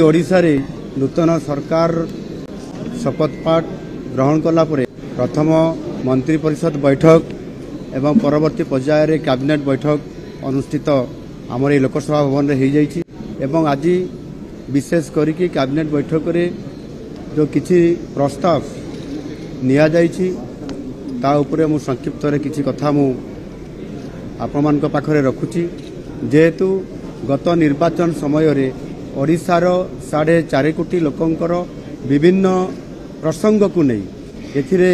ओडिशा रे नूतन सरकार शपथ पाठ ग्रहण कला परे प्रथम मंत्री परिषद बैठक एवं परवर्ती पर्यायर कैबिनेट बैठक अनुष्ठित आमर ये लोकसभा भवन में हो जाइए एवं आज विशेष करिकी कैबिनेट बैठक रे जो किछि प्रस्ताव निया जाइछि ता उपरे मु संक्षिप्त रे किछि कथा मु आपण मान पाखरे रखुछि। जेहेतु गत निर्वाचन समय रे ओडिशार 4.5 कोटी लोकंकर विभिन्न प्रसंग को नहीं एथिरे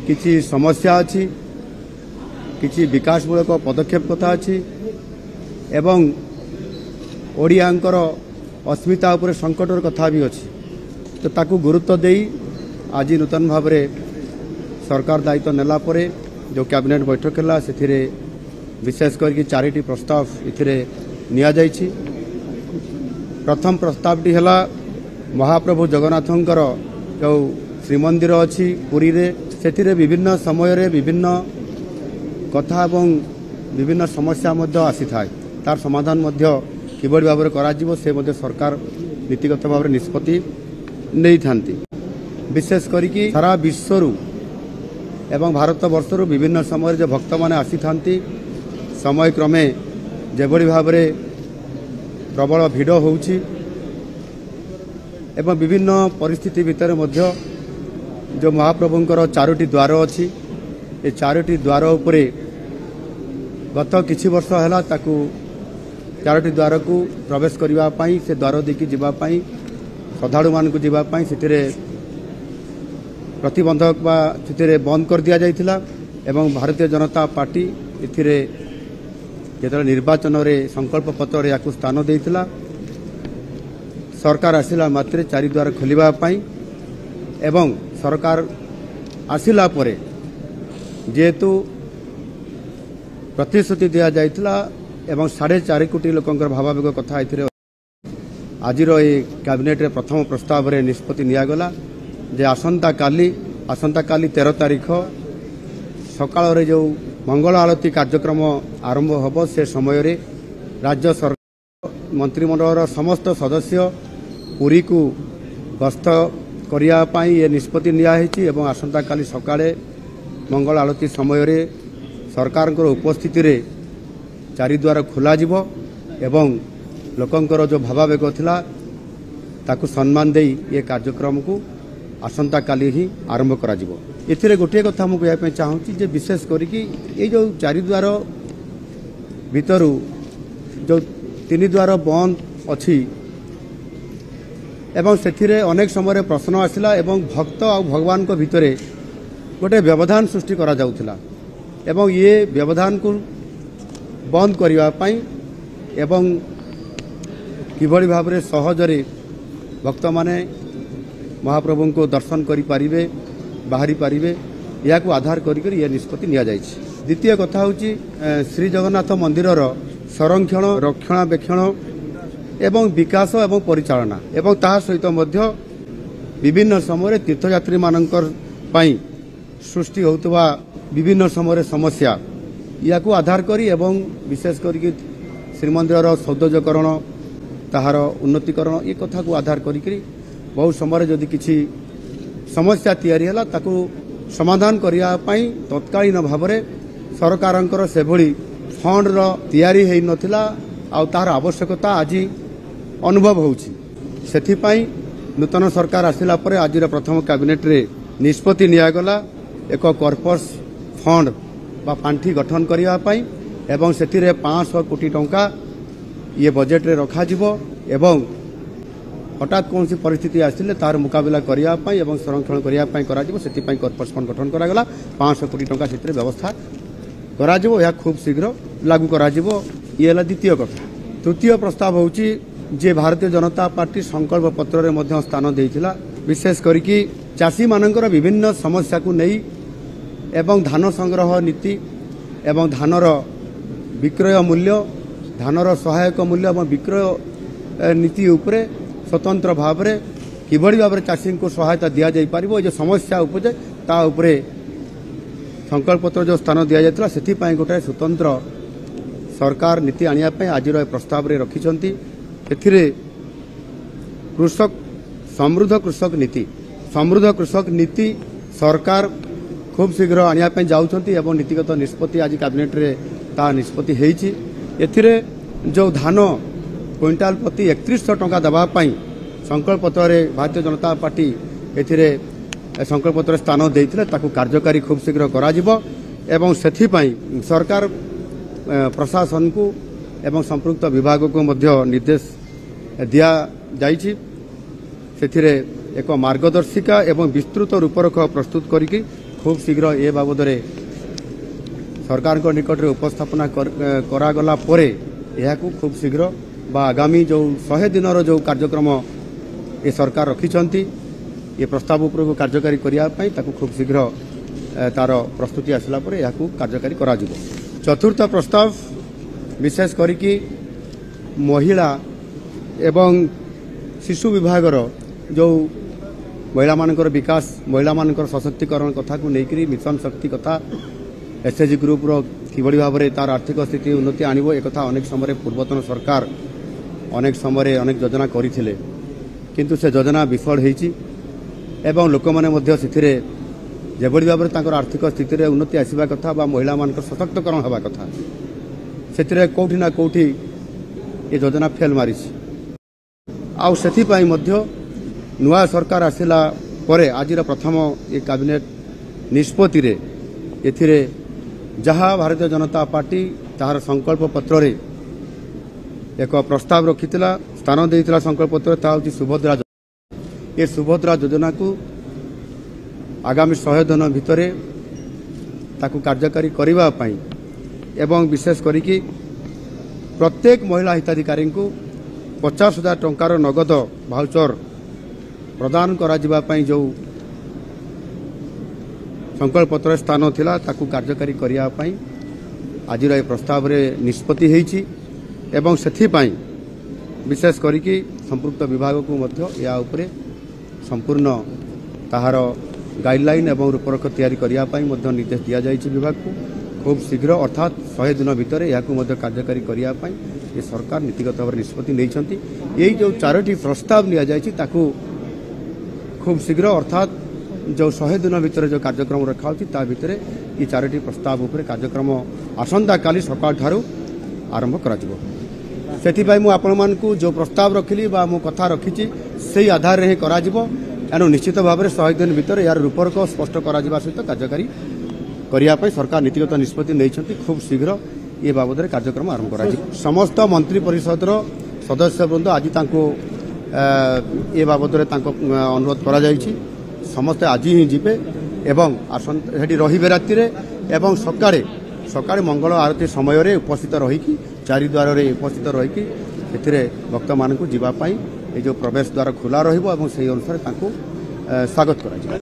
किछि समस्या अछि, किछि विकासमूलक पदक्षेप कथा अछि एवं ओडियांकर अस्मिता उपरे संकटर कथा भी अछि। तो ताकू गुरुत्व देई आज नूतन भाव सरकार दायित्व नेला परे जो कैबिनेट बैठक है से विशेष करके 4टी प्रस्ताव इथिरे निया जाइछि। प्रथम प्रस्तावटी है महाप्रभु जगन्नाथंकर जो श्रीमंदिर अच्छी पुरी रे से विभिन्न समय रे विभिन्न कथा एवं विभिन्न समस्या मध्य आसी थाए तार समाधान मध्य किबड़ी भाव में से मध्य सरकार नीतिगत भाव निष्पत्ति नहीं थांती। विशेष करिकी सारा विश्वरू एवं भारत वर्षरू विभिन्न समय जो भक्त माने आसी थांती समय क्रमे जेभली भाव में प्रबल भिड़ होउछि एवं विभिन्न परिस्थिति भितर मध्य जो महाप्रभुंकर 4टी द्वार अच्छी ये 4टी द्वार उपरे गत किछि वर्ष है ताकू 4टी द्वार को प्रवेश करने पाई से द्वार देखी जीवाई श्रद्धालु मान को जीवाई से प्रतिबंधक से बंद कर दिया जाइथिला एवं भारतीय जनता पार्टी इथिरे जो निर्वाचन रे संकल्प पत्र या स्थान देइथिला सरकार आसिला मात्रे 4 द्वार खोलिबा पाई एवं सरकार आसिला परे जेहेतु प्रतिश्रुति दिया जाइथिला एवं 4.5 कोटी लोकंकर भावावेग कथा एथिरे आजिर ये कैबिनेट रे प्रथम प्रस्ताव रे निष्पत्ति नियागला जे आसंता काली 13 तारीख सकाळ रे जो मंगल आरती कार्यक्रम आरंभ होब से समय रे राज्य सरकार मंत्रिमंडल समस्त सदस्य पुरी को गस्त करिया पाई ये निष्पत्ति निया हेछि एवं आसंता काली सकाळे मंगल आरती समय रे सरकार उपस्थिति रे 4 द्वार खोला जिवो एवं लोकंकर जो भावावेग थिला ताकू सम्मान देई ये कार्यक्रम को आसंता काली ही आरंभ करा जिवो। एथिरे गोटे कथा मु कहया चाहूँगी जे विशेष करिकी ये जो 4 द्वार भितरु जो 3 द्वार बंद अच्छी एवं सेथिरे अनेक समय प्रश्न आसिला एवं भक्त और भगवान को भितरे गोटे व्यवधान सृष्टि करा जाउथिला एवं ये व्यवधान को बंद करने पाई एवं किभली भाव में सहजरे भक्त माने महाप्रभु को दर्शन करि पारिबे बाहरी पारिबे या को आधार करिकर ये निष्पत्ति निया जाइछि। द्वितीय कथा होची श्री जगन्नाथ मंदिरर संरक्षण रक्षणाबेक्षण एवं विकास एवं परिचालना एवं ता सहित मध्य विभिन्न समय तीर्थयात्री मानकर पाई सृष्टि होतबा विभिन्न समय समस्या या को आधार करी एवं विशेष करिक श्रीमंदिर सौंदर्यकरण ताहार उन्नतीकरण ये कथा को आधार करी बहुत समय जदि किसी समस्या तैयारी है ताकू समाधान करने तत्कालीन भाव में सरकार से भली फंड तैयारी है नथिला आ तार आवश्यकता आज अनुभव होउछि। सेथिपाई नूतन सरकार आसिला परे आज प्रथम कैबिनेट रे निष्पत्ति नियागला एक कॉर्पस फंड बा पांठी गठन करने पाई एवं सेथिरे 500 कोटी टंका ये बजेट रे रखा जिवो एवं हठात कौन सी परिस्थिति आसिले तार मुकाबला करने एवं संरक्षण करने करा जिवो सेथिपाई कॉर्पस फंड गठन करागला 500 कोटी टंका सेथिरे व्यवस्था करा जिवो या खूब शीघ्र लागू करा जिवो। ये हला द्वितीय कथा। तृतीय प्रस्ताव होची जे भारतीय जनता पार्टी संकल्प पत्र रे मध्य स्थान देइथिला विशेष करिकी चाषी मानकर विभिन्न समस्या को नहीं एवं धान संग्रह नीति एवं धानर विक्रय मूल्य धानर सहायक मूल्य एवं विक्रय नीति उपरे स्वतंत्र भाव में किभली भाव में चाषी को सहायता दि जाई पारिबो जो समस्या उपजे ता उपरे संकल्प पत्र जो स्थान दि जायतिला सेथिपाई गोटे स्वतंत्र सरकार नीति आनिया आज प्रस्ताव रे रखिछंती। एथिरे कृषक समृद्ध कृषक नीति सरकार खूब शीघ्र आनिया जाउछंती एवं नीतिगत निष्पत्ति आज कैबिनेट रे ता निष्पत्ति हेइछि। एथिरे जो धान क्विंटाल प्रति 3100 टंका दबा पई संकल्प पत्र रे भारतीय जनता पार्टी एथिरे संकल्प पत्र स्थान देइथिले ताकू कार्यकारी खूब शीघ्र करा जिवो एवं सेथि पई सरकार प्रशासन को एवं संपृक्त विभाग को मध्य निर्देश दिया जाइछि। सेथिरे एक मार्गदर्शिका एवं विस्तृत रूपरेख प्रस्तुत करिकि खूब शीघ्र ए बाबद सरकार को निकट में उपस्थापना करागला परे यहाकू खूब शीघ्र बा आगामी जो 100 दिन जो कार्यक्रम ये सरकार रखिछंती ये प्रस्ताव उपर कार्यकारी करिया पई ताकू खूब शीघ्र तार प्रस्तुति आसला परे यहाकू कार्यकारी करा जिवो। चतुर्थ प्रस्ताव विशेष करिकि महिला एवं शिशु विभागर जो महिला मानकर विकास महिला मानकर सशक्तिकरण कथा को लेकर मिशन शक्ति कथा एसएचजी ग्रुप रो किबड़ी भाव में तार आर्थिक स्थिति उन्नति आनिबो एक कथा अनेक समय पूर्वतन सरकार अनेक समय अनेक योजना करथिले किंतु से योजना विफल हेछि एवं लोक माने मध्य सिथिरे जेबड़ी भाव में आर्थिक स्थिति रे उन्नति आसीबा कथा बा महिला मानकर सशक्तिकरण हवा कथा सेथिरे कोठी ना कोठी ये योजना फेल मारिछि। आउ सेथि पई मध्य नुआ सरकार आसिला परे आजिर प्रथम ये कैबिनेट निष्पत्ति रे एथिरे जहाँ भारतीय जनता पार्टी तार संकल्प पत्र रे एक प्रस्ताव रखिथिला स्थान देइथिला संकल्प पत्र ता होची सुभद्रा योजना। ये सुभद्रा योजना को आगामी 100 दिन भितरे ताकू कार्यकारी करिबा पई एवं विशेष करिकि प्रत्येक महिला हिताधिकारी को 50,000 टंकार नगद भाउचर प्रदान करा जिबा पई जो संकल्प पत्र स्थान थिला ताकू कार्यकारी करिया पई आजिर ए प्रस्ताव रे निष्पत्ति हेछि एवं सेथि पई विशेष करिकि संपृक्त विभाग को मध्य या उपरे संपूर्ण ताहार गाइडलाइन एवं रूपरेख तैयारी करिया पई मध्य निर्देश दिया जाइछि विभाग को खूब शीघ्र अर्थात 100 दिन भितर याकू मध्य कार्यकारी करिया पई ये सरकार नीतिगत भाव निष्पत्ति नैछंती। यही जो 4टी प्रस्ताव लिया जाइछि ताकू खूब शीघ्र अर्थात जो 100 दिन भितर जो कार्यक्रम रखा होछि ता भितर ये 4टी प्रस्ताव उपर कार्यक्रम आसंता काली सकाळ ठारू आरंभ करा जिवो। सेथि पई मु आपण मानकू जो प्रस्ताव रखिली बा मु कथा रखिछि सेही आधार रे करा जिवो एनु निश्चित भाव में 100 दिन भितर यार रूपरेख स्पष्ट करा जिबा सहित कार्यकारी करिया पई सरकार नीतिगत निष्पत्ति नैछंती खूब शीघ्र ये बाबद कार्यक्रम आरंभ करा जिवो। समस्त मंत्री परिषद सदस्य वृंद आज ये बाबद अनुरोध करा जाइछि समस्ते आज ही जीवे एवं आसंता रहिबे राति रे एवं सकाळे मंगल आरती समय रे उपस्थित रहिकी चारिद्वार रे उपस्थित रहिकी एथिरे भक्त मानकू जीवा पई ए जो प्रवेश द्वार खुला रहिबो एवं सेही अनुसार तांको स्वागत करा जिवो।